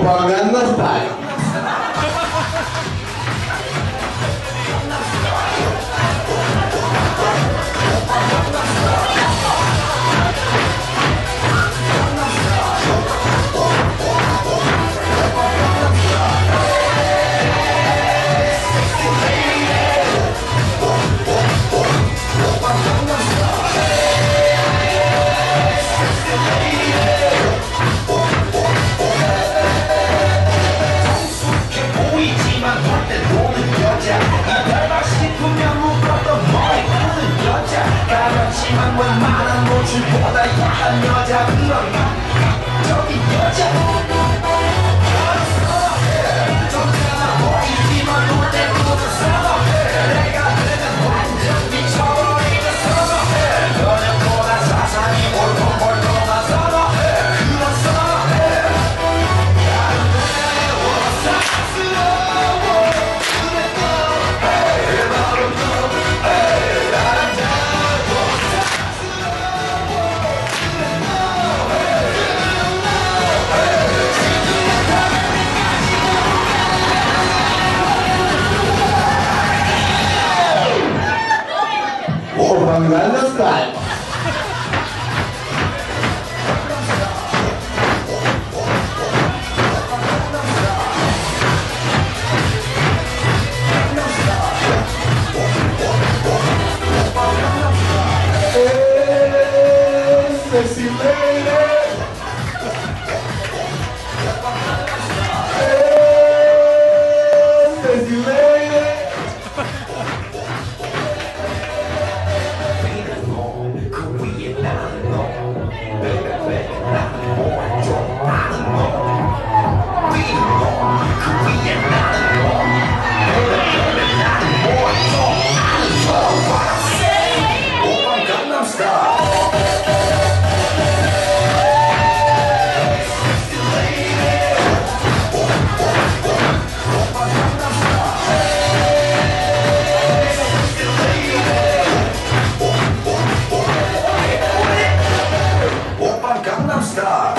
오빠 강남 스타일. 웬만한 노출보다 야한 여자 그런 저기 여자 정체나 보이지만 놀 때부터 선어해 내가 되면 완전 미쳐버리는 선어해 너네보다 사상이 볼통볼통한 선어해 그런 선어해 나는 내워 사랑스러워 그래 너 에이 바로 너 에이 나는 오빠 강남 스타일. Sexy lady. Sexy lady. 그 위에 나는 너 베이베 나는 뭘좀 아는 너 위는 너그 위에 나는 너 베이베 나는 뭘좀 아는 너 What I say 오빤 강남 스타일 오빤 강남 스타일